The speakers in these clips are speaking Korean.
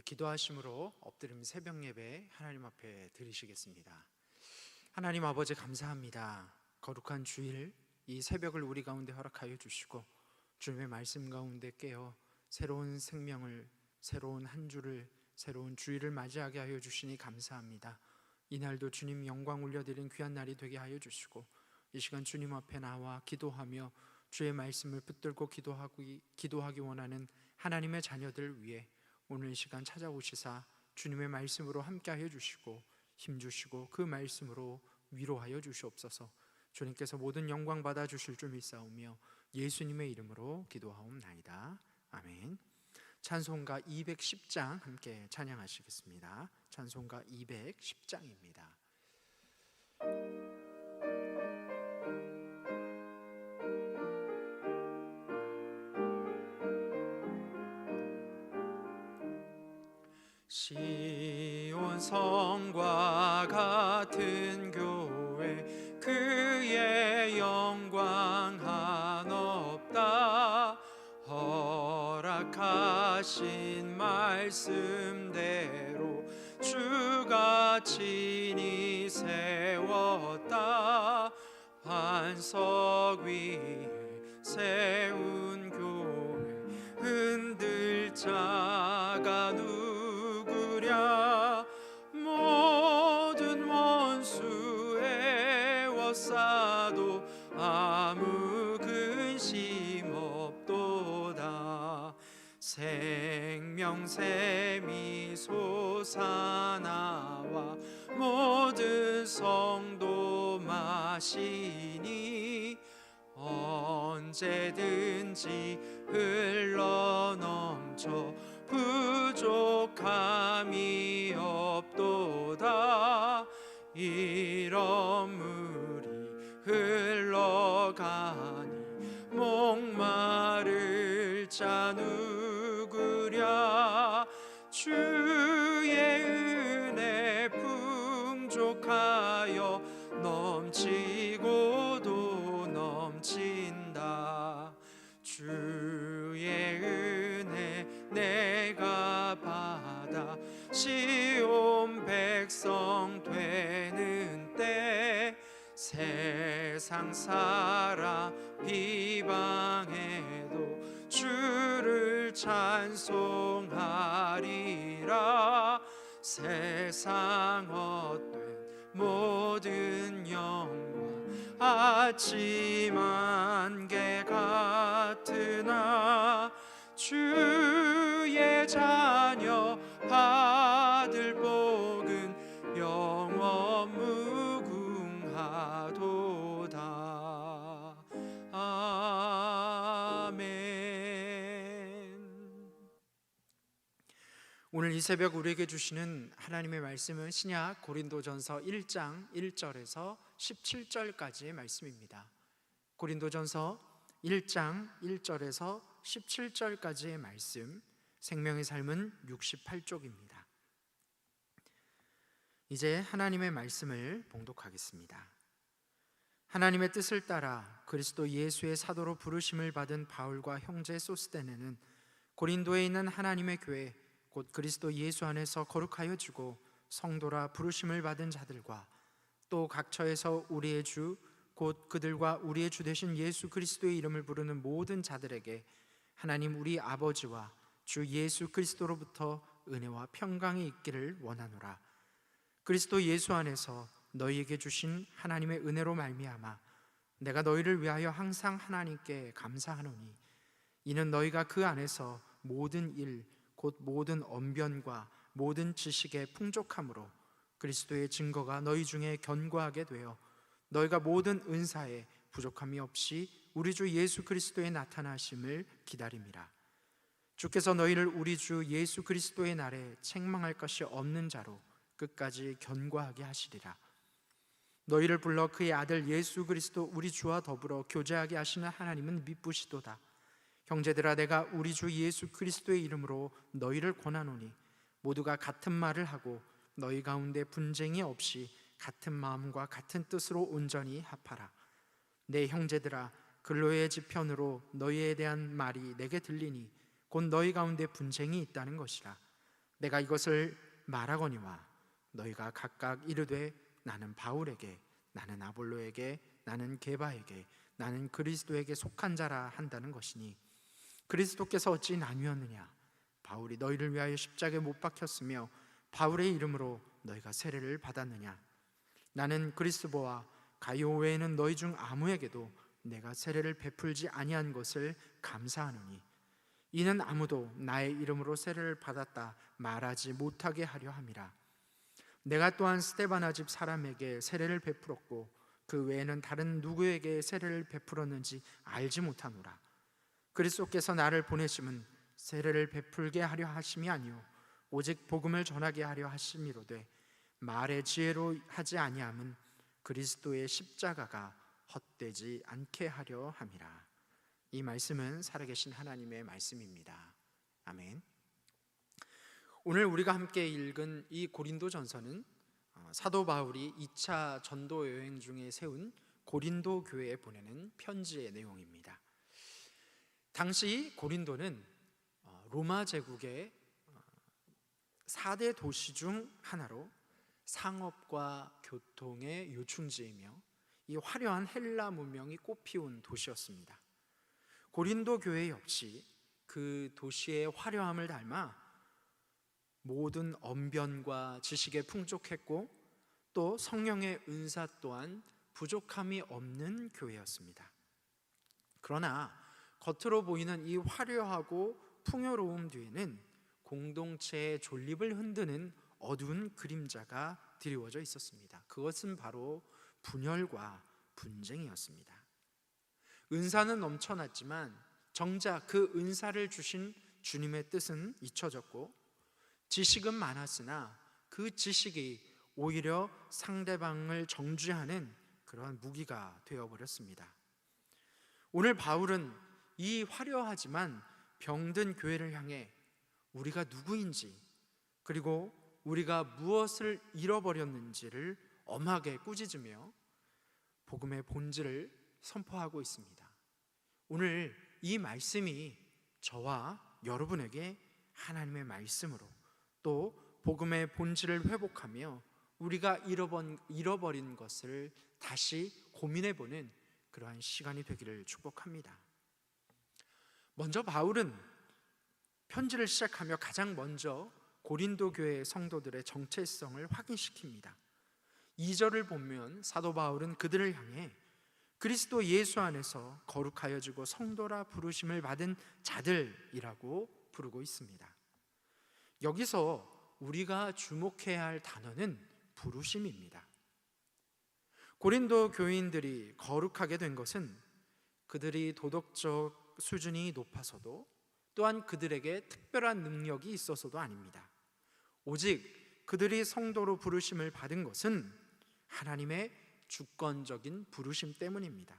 기도하심으로 엎드림 새벽 예배 하나님 앞에 드리시겠습니다. 하나님 아버지 감사합니다. 거룩한 주일 이 새벽을 우리 가운데 허락하여 주시고 주님의 말씀 가운데 깨어 새로운 생명을, 새로운 한 주를, 새로운 주일을 맞이하게 하여 주시니 감사합니다. 이날도 주님 영광 올려드린 귀한 날이 되게 하여 주시고 이 시간 주님 앞에 나와 기도하며 주의 말씀을 붙들고 기도하기 원하는 하나님의 자녀들 위해 오늘 이 시간 찾아오시사 주님의 말씀으로 함께하여 주시고 힘주시고 그 말씀으로 위로하여 주시옵소서. 주님께서 모든 영광 받아 주실 줄 믿사오며 예수님의 이름으로 기도하옵나이다. 아멘. 찬송가 210장 함께 찬양하시겠습니다. 찬송가 210장입니다. 시온 성과 같은 교회 그의 영광 한없다. 허락하신 말씀대로 주가 친히 세웠다. 반석 위에 세운 교회 흔들 자가 누구랴. 모든 원수 애워싸도 아무 근심 없도다. 생명샘이 솟아나와 모든 성도 마시니 언제든지 흘러넘쳐 부족함이 없도다. 이런 물이 흘러가니 목마를 자 누구랴. 주의 은혜 풍족하여 넘치고도 넘친다. 주의 은혜 내가 받아 시온 백성 되는 때 세상 사람 비방해도 주를 찬송하리라. 세상 헛된 모든 영광 아침 안개 같으나 주의 자녀 받을 복은 영원 무궁하도다. 아멘. 오늘 이 새벽 우리에게 주시는 하나님의 말씀은 신약 고린도전서 1장 1절에서 17절까지의 말씀입니다. 고린도전서 1장 1절에서 17절까지의 말씀, 생명의 삶은 68쪽입니다. 이제 하나님의 말씀을 봉독하겠습니다. 하나님의 뜻을 따라 그리스도 예수의 사도로 부르심을 받은 바울과 형제 소스데네는 고린도에 있는 하나님의 교회 곧 그리스도 예수 안에서 거룩하여 주고 성도라 부르심을 받은 자들과 또 각처에서 우리의 주 곧 그들과 우리의 주 되신 예수 그리스도의 이름을 부르는 모든 자들에게 하나님 우리 아버지와 주 예수 그리스도로부터 은혜와 평강이 있기를 원하노라. 그리스도 예수 안에서 너희에게 주신 하나님의 은혜로 말미암아 내가 너희를 위하여 항상 하나님께 감사하노니 이는 너희가 그 안에서 모든 일 곧 모든 언변과 모든 지식의 풍족함으로 그리스도의 증거가 너희 중에 견고하게 되어 너희가 모든 은사에 부족함이 없이 우리 주 예수 그리스도의 나타나심을 기다림이라. 주께서 너희를 우리 주 예수 그리스도의 날에 책망할 것이 없는 자로 끝까지 견고하게 하시리라. 너희를 불러 그의 아들 예수 그리스도 우리 주와 더불어 교제하게 하시는 하나님은 미쁘시도다. 형제들아, 내가 우리 주 예수 그리스도의 이름으로 너희를 권하노니 모두가 같은 말을 하고 너희 가운데 분쟁이 없이 같은 마음과 같은 뜻으로 온전히 합하라. 내 형제들아, 근로의 지편으로 너희에 대한 말이 내게 들리니 곧 너희 가운데 분쟁이 있다는 것이라. 내가 이것을 말하거니와 너희가 각각 이르되 나는 바울에게, 나는 아볼로에게, 나는 게바에게, 나는 그리스도에게 속한 자라 한다는 것이니 그리스도께서 어찌 나뉘었느냐? 바울이 너희를 위하여 십자가에 못 박혔으며 바울의 이름으로 너희가 세례를 받았느냐? 나는 그리스도와 가이오 외에는 너희 중 아무에게도 내가 세례를 베풀지 아니한 것을 감사하노니 이는 아무도 나의 이름으로 세례를 받았다 말하지 못하게 하려 함이라. 내가 또한 스데바나 집 사람에게 세례를 베풀었고 그 외에는 다른 누구에게 세례를 베풀었는지 알지 못하노라. 그리스도께서 나를 보내심은 세례를 베풀게 하려 하심이 아니요 오직 복음을 전하게 하려 하심이로되 말의 지혜로 하지 아니함은 그리스도의 십자가가 헛되지 않게 하려 함이라. 이 말씀은 살아계신 하나님의 말씀입니다. 아멘. 오늘 우리가 함께 읽은 이 고린도전서는 사도 바울이 2차 전도 여행 중에 세운 고린도 교회에 보내는 편지의 내용입니다. 당시 고린도는 로마 제국의 4대 도시 중 하나로 상업과 교통의 요충지이며 이 화려한 헬라 문명이 꽃피운 도시였습니다. 고린도 교회 역시 그 도시의 화려함을 닮아 모든 언변과 지식에 풍족했고 또 성령의 은사 또한 부족함이 없는 교회였습니다. 그러나 겉으로 보이는 이 화려하고 풍요로움 뒤에는 공동체의 존립을 흔드는 어두운 그림자가 드리워져 있었습니다. 그것은 바로 분열과 분쟁이었습니다. 은사는 넘쳐났지만 정작 그 은사를 주신 주님의 뜻은 잊혀졌고 지식은 많았으나 그 지식이 오히려 상대방을 정죄하는 그러한 무기가 되어버렸습니다. 오늘 바울은 이 화려하지만 병든 교회를 향해 우리가 누구인지 그리고 우리가 무엇을 잃어버렸는지를 엄하게 꾸짖으며 복음의 본질을 선포하고 있습니다. 오늘 이 말씀이 저와 여러분에게 하나님의 말씀으로 또 복음의 본질을 회복하며 우리가 잃어버린 것을 다시 고민해보는 그러한 시간이 되기를 축복합니다. 먼저 바울은 편지를 시작하며 가장 먼저 고린도 교회 성도들의 정체성을 확인시킵니다. 2절을 보면 사도 바울은 그들을 향해 그리스도 예수 안에서 거룩하여지고 성도라 부르심을 받은 자들이라고 부르고 있습니다. 여기서 우리가 주목해야 할 단어는 부르심입니다. 고린도 교인들이 거룩하게 된 것은 그들이 도덕적 수준이 높아서도 또한 그들에게 특별한 능력이 있어서도 아닙니다. 오직 그들이 성도로 부르심을 받은 것은 하나님의 주권적인 부르심 때문입니다.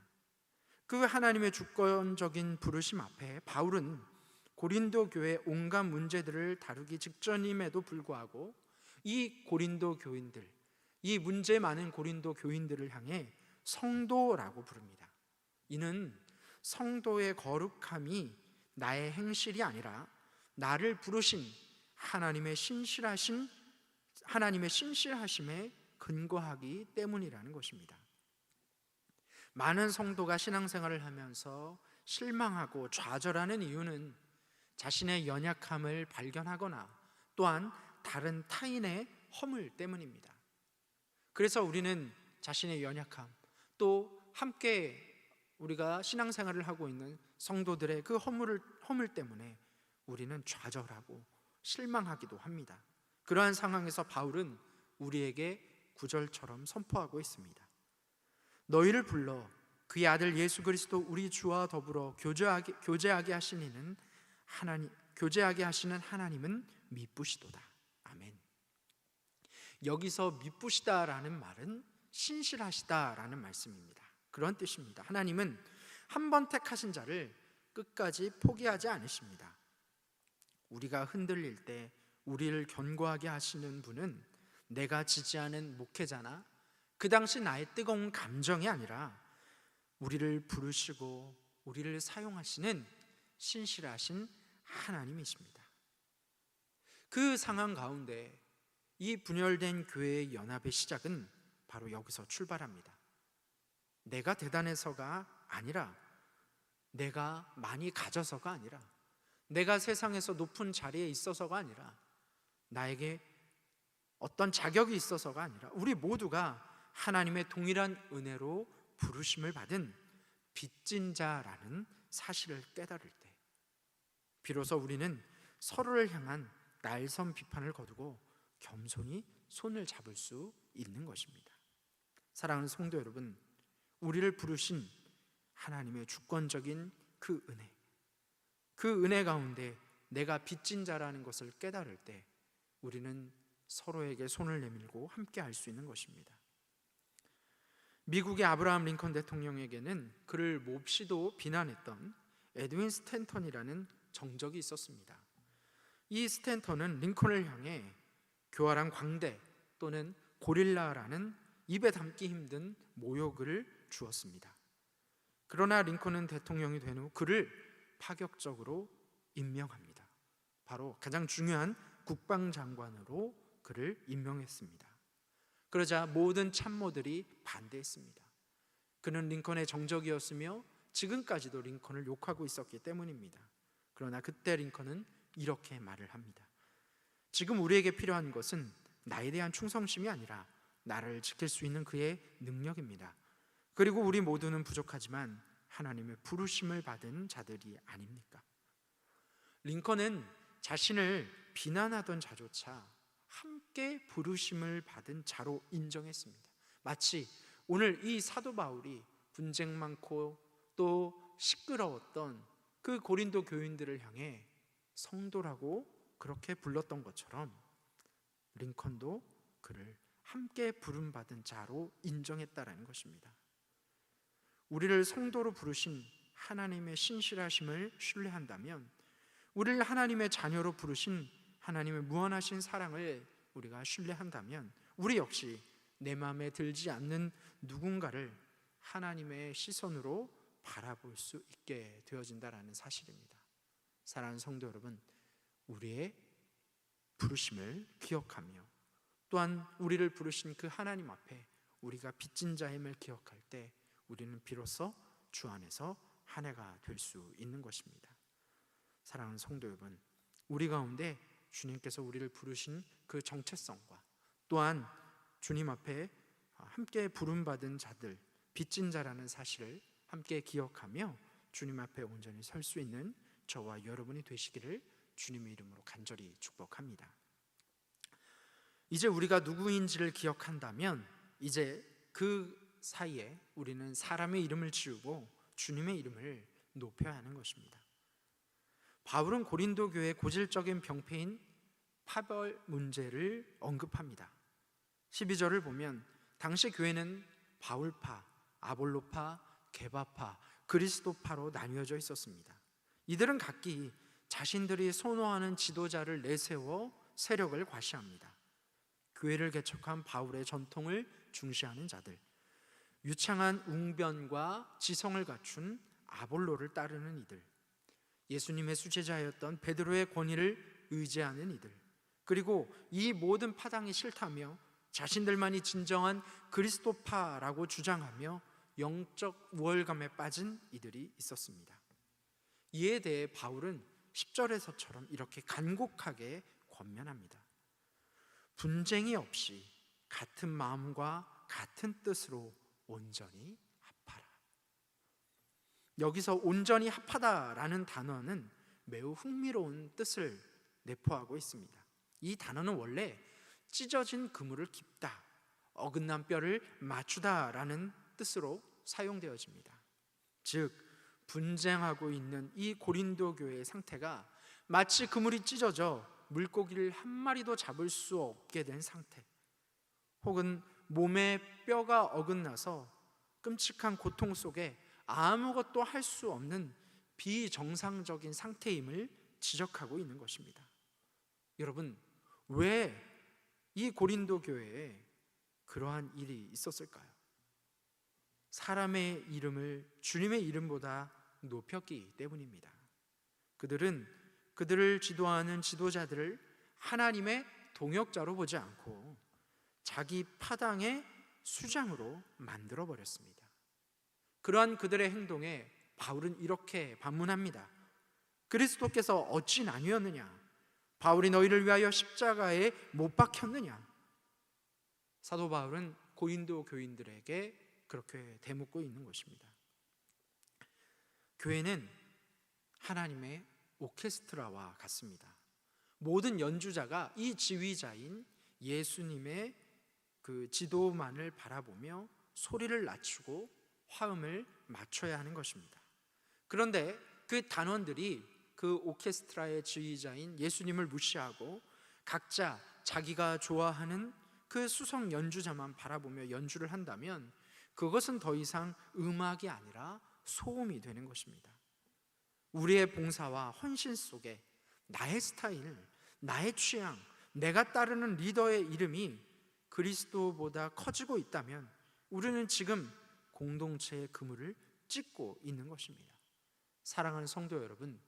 그 하나님의 주권적인 부르심 앞에 바울은 고린도 교회의 온갖 문제들을 다루기 직전임에도 불구하고 이 고린도 교인들, 이 문제 많은 고린도 교인들을 향해 성도라고 부릅니다. 이는 성도의 거룩함이 나의 행실이 아니라 나를 부르신 하나님의 신실하심에 근거하기 때문이라는 것입니다. 많은 성도가 신앙생활을 하면서 실망하고 좌절하는 이유는 자신의 연약함을 발견하거나 또한 다른 타인의 허물 때문입니다. 그래서 우리는 자신의 연약함 또 함께 우리가 신앙생활을 하고 있는 성도들의 그 허물 때문에 우리는 좌절하고 실망하기도 합니다. 그러한 상황에서 바울은 우리에게 구절처럼 선포하고 있습니다. 너희를 불러 그의 아들 예수 그리스도 우리 주와 더불어 교제하게 하시는 하나님은 미쁘시도다. 아멘. 여기서 미쁘시다라는 말은 신실하시다라는 말씀입니다. 그런 뜻입니다. 하나님은 한 번 택하신 자를 끝까지 포기하지 않으십니다. 우리가 흔들릴 때 우리를 견고하게 하시는 분은 내가 지지하는 목회자나 그 당시 나의 뜨거운 감정이 아니라 우리를 부르시고 우리를 사용하시는 신실하신 하나님이십니다. 그 상황 가운데 이 분열된 교회의 연합의 시작은 바로 여기서 출발합니다. 내가 대단해서가 아니라, 내가 많이 가져서가 아니라, 내가 세상에서 높은 자리에 있어서가 아니라, 나에게 어떤 자격이 있어서가 아니라, 우리 모두가 하나님의 동일한 은혜로 부르심을 받은 빚진 자라는 사실을 깨달을 때, 비로소 우리는 서로를 향한 날선 비판을 거두고 겸손히 손을 잡을 수 있는 것입니다. 사랑하는 성도 여러분, 우리를 부르신 하나님의 주권적인 그 은혜 가운데 내가 빚진 자라는 것을 깨달을 때 우리는 서로에게 손을 내밀고 함께 할 수 있는 것입니다. 미국의 아브라함 링컨 대통령에게는 그를 몹시도 비난했던 에드윈 스탠턴이라는 정적이 있었습니다. 이 스탠턴은 링컨을 향해 교활한 광대 또는 고릴라라는 입에 담기 힘든 모욕을 주었습니다. 그러나 링컨은 대통령이 된 후 그를 파격적으로 임명합니다. 바로 가장 중요한 국방장관으로 그를 임명했습니다. 그러자 모든 참모들이 반대했습니다. 그는 링컨의 정적이었으며 지금까지도 링컨을 욕하고 있었기 때문입니다. 그러나 그때 링컨은 이렇게 말을 합니다. 지금 우리에게 필요한 것은 나에 대한 충성심이 아니라 나를 지킬 수 있는 그의 능력입니다. 그리고 우리 모두는 부족하지만 하나님의 부르심을 받은 자들이 아닙니까? 링컨은 자신을 비난하던 자조차 함께 부르심을 받은 자로 인정했습니다. 마치 오늘 이 사도 바울이 분쟁 많고 또 시끄러웠던 그 고린도 교인들을 향해 성도라고 그렇게 불렀던 것처럼 링컨도 그를 함께 부름받은 자로 인정했다라는 것입니다. 우리를 성도로 부르신 하나님의 신실하심을 신뢰한다면, 우리를 하나님의 자녀로 부르신 하나님의 무한하신 사랑을 우리가 신뢰한다면, 우리 역시 내 마음에 들지 않는 누군가를 하나님의 시선으로 바라볼 수 있게 되어진다라는 사실입니다. 사랑하는 성도 여러분, 우리의 부르심을 기억하며 또한 우리를 부르신 그 하나님 앞에 우리가 빚진 자임을 기억할 때 우리는 비로소 주 안에서 한 해가 될 수 있는 것입니다. 사랑하는 성도 여러분, 우리 가운데 주님께서 우리를 부르신 그 정체성과 또한 주님 앞에 함께 부름받은 자들, 빚진 자라는 사실을 함께 기억하며 주님 앞에 온전히 설 수 있는 저와 여러분이 되시기를 주님의 이름으로 간절히 축복합니다. 이제 우리가 누구인지를 기억한다면 이제 그 사이에 우리는 사람의 이름을 지우고 주님의 이름을 높여야 하는 것입니다. 바울은 고린도 교회의 고질적인 병폐인 파벌 문제를 언급합니다. 12절을 보면 당시 교회는 바울파, 아볼로파, 게바파, 그리스도파로 나뉘어져 있었습니다. 이들은 각기 자신들이 선호하는 지도자를 내세워 세력을 과시합니다. 교회를 개척한 바울의 전통을 중시하는 자들, 유창한 웅변과 지성을 갖춘 아볼로를 따르는 이들, 예수님의 수제자였던 베드로의 권위를 의지하는 이들, 그리고 이 모든 파당이 싫다며 자신들만이 진정한 그리스도파라고 주장하며 영적 우월감에 빠진 이들이 있었습니다. 이에 대해 바울은 10절에서처럼 이렇게 간곡하게 권면합니다. 분쟁이 없이 같은 마음과 같은 뜻으로 온전히 합하라. 여기서 온전히 합하다라는 단어는 매우 흥미로운 뜻을 내포하고 있습니다. 이 단어는 원래 찢어진 그물을 깁다, 어긋난 뼈를 맞추다라는 뜻으로 사용되어집니다. 즉 분쟁하고 있는 이 고린도 교회의 상태가 마치 그물이 찢어져 물고기를 한 마리도 잡을 수 없게 된 상태, 혹은 몸에 뼈가 어긋나서 끔찍한 고통 속에 아무것도 할 수 없는 비정상적인 상태임을 지적하고 있는 것입니다. 여러분, 왜 이 고린도 교회에 그러한 일이 있었을까요? 사람의 이름을 주님의 이름보다 높였기 때문입니다. 그들은 그들을 지도하는 지도자들을 하나님의 동역자로 보지 않고 자기 파당의 수장으로 만들어 버렸습니다. 그러한 그들의 행동에 바울은 이렇게 반문합니다. 그리스도께서 어찌 나뉘었느냐? 바울이 너희를 위하여 십자가에 못 박혔느냐? 사도 바울은 고린도 교인들에게 그렇게 대묻고 있는 것입니다. 교회는 하나님의 오케스트라와 같습니다. 모든 연주자가 이 지휘자인 예수님의 그 지도만을 바라보며 소리를 낮추고 화음을 맞춰야 하는 것입니다. 그런데 그 단원들이 그 오케스트라의 지휘자인 예수님을 무시하고 각자 자기가 좋아하는 그 수성 연주자만 바라보며 연주를 한다면 그것은 더 이상 음악이 아니라 소음이 되는 것입니다. 우리의 봉사와 헌신 속에 나의 스타일, 나의 취향, 내가 따르는 리더의 이름이 그리스도보다 커지고 있다면 우리는 지금 공동체의 그물을 찢고 있는 것입니다. 사랑하는 성도 여러분,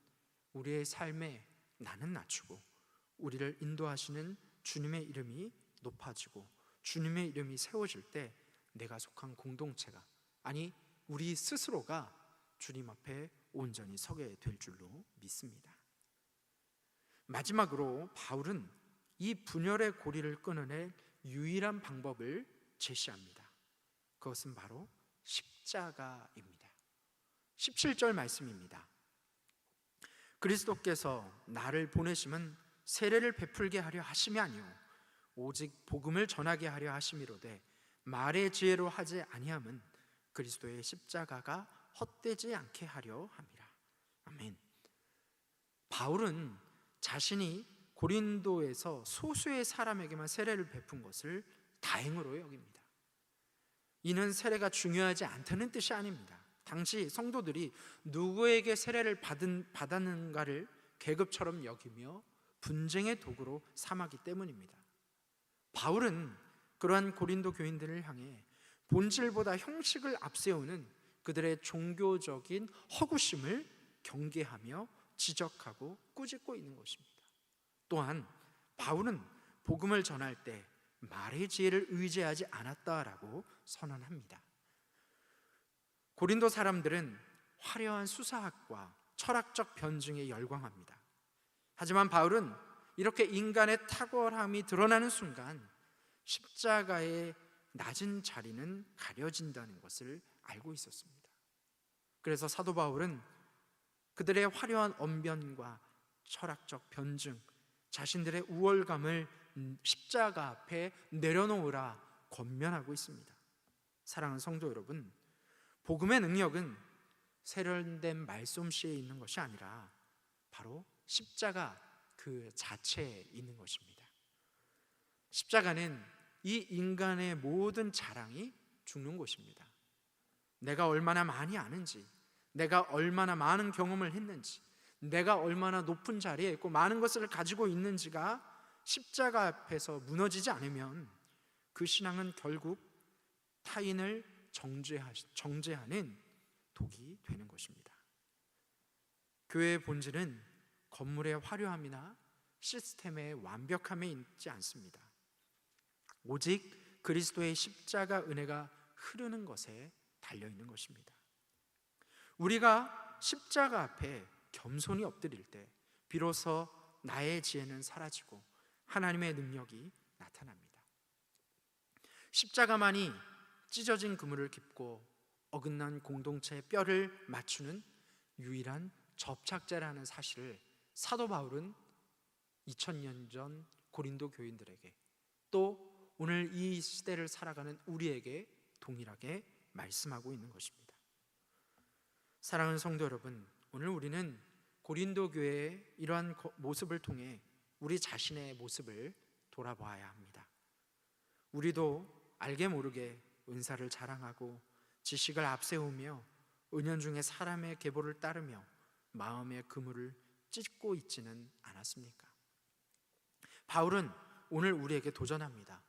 우리의 삶에 나는 낮추고 우리를 인도하시는 주님의 이름이 높아지고 주님의 이름이 세워질 때 내가 속한 공동체가, 아니 우리 스스로가 주님 앞에 온전히 서게 될 줄로 믿습니다. 마지막으로 바울은 이 분열의 고리를 끊어낼 유일한 방법을 제시합니다. 그것은 바로 십자가입니다. 17절 말씀입니다. 그리스도께서 나를 보내심은 세례를 베풀게 하려 하심이 아니요 오직 복음을 전하게 하려 하심이로되 말의 지혜로 하지 아니함은 그리스도의 십자가가 헛되지 않게 하려 함이라. 아멘. 바울은 자신이 고린도에서 소수의 사람에게만 세례를 베푼 것을 다행으로 여깁니다. 이는 세례가 중요하지 않다는 뜻이 아닙니다. 당시 성도들이 누구에게 세례를 받았는가를 계급처럼 여기며 분쟁의 도구로 삼았기 때문입니다. 바울은 그러한 고린도 교인들을 향해 본질보다 형식을 앞세우는 그들의 종교적인 허구심을 경계하며 지적하고 꾸짖고 있는 것입니다. 또한 바울은 복음을 전할 때 말의 지혜를 의지하지 않았다라고 선언합니다. 고린도 사람들은 화려한 수사학과 철학적 변증에 열광합니다. 하지만 바울은 이렇게 인간의 탁월함이 드러나는 순간 십자가의 낮은 자리는 가려진다는 것을 알고 있었습니다. 그래서 사도 바울은 그들의 화려한 언변과 철학적 변증, 자신들의 우월감을 십자가 앞에 내려놓으라 권면하고 있습니다. 사랑하는 성도 여러분, 복음의 능력은 세련된 말솜씨에 있는 것이 아니라 바로 십자가 그 자체에 있는 것입니다. 십자가는 이 인간의 모든 자랑이 죽는 곳입니다. 내가 얼마나 많이 아는지, 내가 얼마나 많은 경험을 했는지, 내가 얼마나 높은 자리에 있고 많은 것을 가지고 있는지가 십자가 앞에서 무너지지 않으면 그 신앙은 결국 타인을 정죄하는 독이 되는 것입니다. 교회의 본질은 건물의 화려함이나 시스템의 완벽함에 있지 않습니다. 오직 그리스도의 십자가 은혜가 흐르는 것에 달려있는 것입니다. 우리가 십자가 앞에 겸손히 엎드릴 때 비로소 나의 지혜는 사라지고 하나님의 능력이 나타납니다. 십자가만이 찢어진 그물을 깁고 어긋난 공동체의 뼈를 맞추는 유일한 접착제라는 사실을 사도 바울은 2000년 전 고린도 교인들에게, 또 오늘 이 시대를 살아가는 우리에게 동일하게 말씀하고 있는 것입니다. 사랑하는 성도 여러분, 오늘 우리는 고린도 교회의 이러한 모습을 통해 우리 자신의 모습을 돌아봐야 합니다. 우리도 알게 모르게 은사를 자랑하고 지식을 앞세우며 은연중에 사람의 계보를 따르며 마음의 그물을 찢고 있지는 않았습니까? 바울은 오늘 우리에게 도전합니다.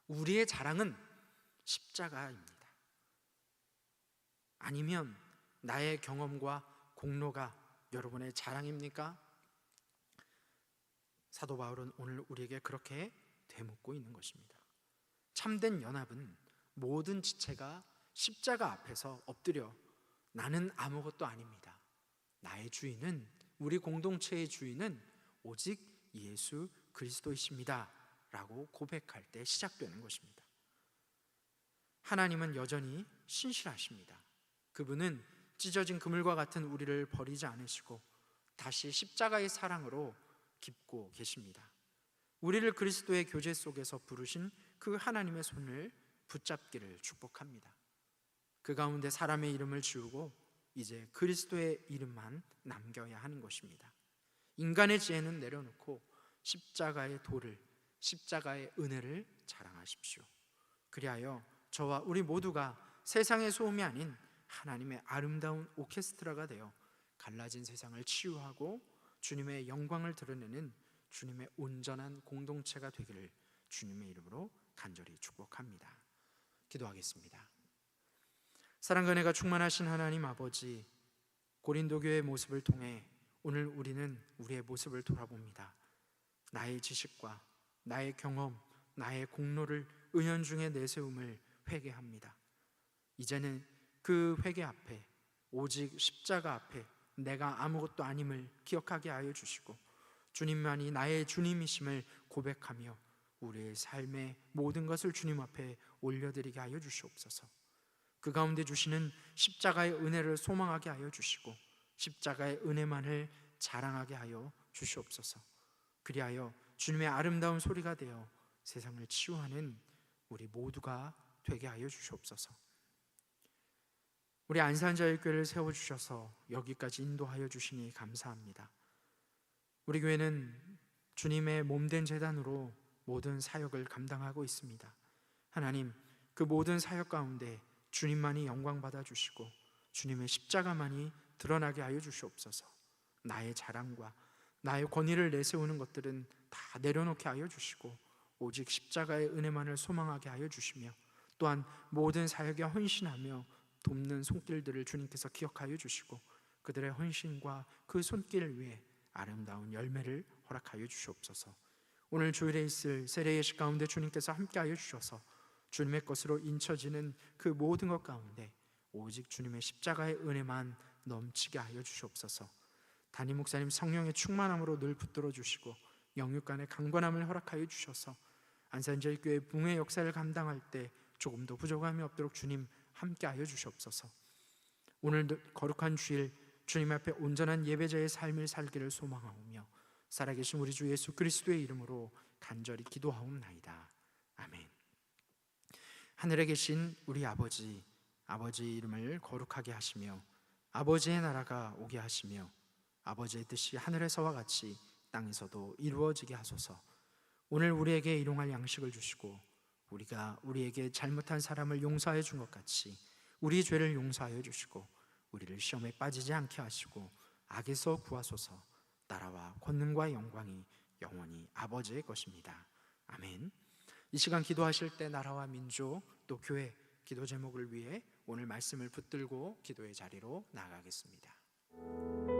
우리의 자랑은 십자가입니다. 아니면 나의 경험과 공로가 여러분의 자랑입니까? 사도 바울은 오늘 우리에게 그렇게 되묻고 있는 것입니다. 참된 연합은 모든 지체가 십자가 앞에서 엎드려 나는 아무것도 아닙니다, 나의 주인은, 우리 공동체의 주인은 오직 예수 그리스도이십니다 라고 고백할 때 시작되는 것입니다. 하나님은 여전히 신실하십니다. 그분은 찢어진 그물과 같은 우리를 버리지 않으시고 다시 십자가의 사랑으로 깊고 계십니다. 우리를 그리스도의 교제 속에서 부르신 그 하나님의 손을 붙잡기를 축복합니다. 그 가운데 사람의 이름을 지우고 이제 그리스도의 이름만 남겨야 하는 것입니다. 인간의 지혜는 내려놓고 십자가의 도를, 십자가의 은혜를 자랑하십시오. 그리하여 저와 우리 모두가 세상의 소음이 아닌 하나님의 아름다운 오케스트라가 되어 갈라진 세상을 치유하고 주님의 영광을 드러내는 주님의 온전한 공동체가 되기를 주님의 이름으로 간절히 축복합니다. 기도하겠습니다. 사랑과 은혜가 충만하신 하나님 아버지, 고린도 교회의 모습을 통해 오늘 우리는 우리의 모습을 돌아봅니다. 나의 지식과 나의 경험, 나의 공로를 은연중에 내세움을 회개합니다. 이제는 그 회개 앞에, 오직 십자가 앞에 내가 아무것도 아님을 기억하게 하여 주시고 주님만이 나의 주님이심을 고백하며 우리의 삶의 모든 것을 주님 앞에 올려드리게 하여 주시옵소서. 그 가운데 주시는 십자가의 은혜를 소망하게 하여 주시고 십자가의 은혜만을 자랑하게 하여 주시옵소서. 그리하여 주님의 아름다운 소리가 되어 세상을 치유하는 우리 모두가 되게 하여 주시옵소서. 우리 안산자유교회를 세워주셔서 여기까지 인도하여 주시니 감사합니다. 우리 교회는 주님의 몸된 제단으로 모든 사역을 감당하고 있습니다. 하나님, 그 모든 사역 가운데 주님만이 영광 받아 주시고 주님의 십자가만이 드러나게 하여 주시옵소서. 나의 자랑과 나의 권위를 내세우는 것들은 다 내려놓게 하여 주시고 오직 십자가의 은혜만을 소망하게 하여 주시며 또한 모든 사역에 헌신하며 돕는 손길들을 주님께서 기억하여 주시고 그들의 헌신과 그 손길 위에 아름다운 열매를 허락하여 주시옵소서. 오늘 주일에 있을 세례 예식 가운데 주님께서 함께하여 주셔서 주님의 것으로 인쳐지는 그 모든 것 가운데 오직 주님의 십자가의 은혜만 넘치게 하여 주시옵소서. 담임 목사님 성령의 충만함으로 늘 붙들어 주시고 영육간의 강건함을 허락하여 주셔서 안산자유교회 붕의 역사를 감당할 때 조금도 부족함이 없도록 주님 함께하여 주시옵소서. 오늘 거룩한 주일 주님 앞에 온전한 예배자의 삶을 살기를 소망하오며 살아계신 우리 주 예수 그리스도의 이름으로 간절히 기도하옵나이다. 아멘. 하늘에 계신 우리 아버지, 아버지의 이름을 거룩하게 하시며 아버지의 나라가 오게 하시며 아버지의 뜻이 하늘에서와 같이 땅에서도 이루어지게 하소서. 오늘 우리에게 일용할 양식을 주시고 우리가 우리에게 잘못한 사람을 용서해 준 것 같이 우리 죄를 용서하여 주시고 우리를 시험에 빠지지 않게 하시고 악에서 구하소서. 나라와 권능과 영광이 영원히 아버지의 것입니다. 아멘. 이 시간 기도하실 때 나라와 민족 또 교회 기도 제목을 위해 오늘 말씀을 붙들고 기도의 자리로 나아가겠습니다.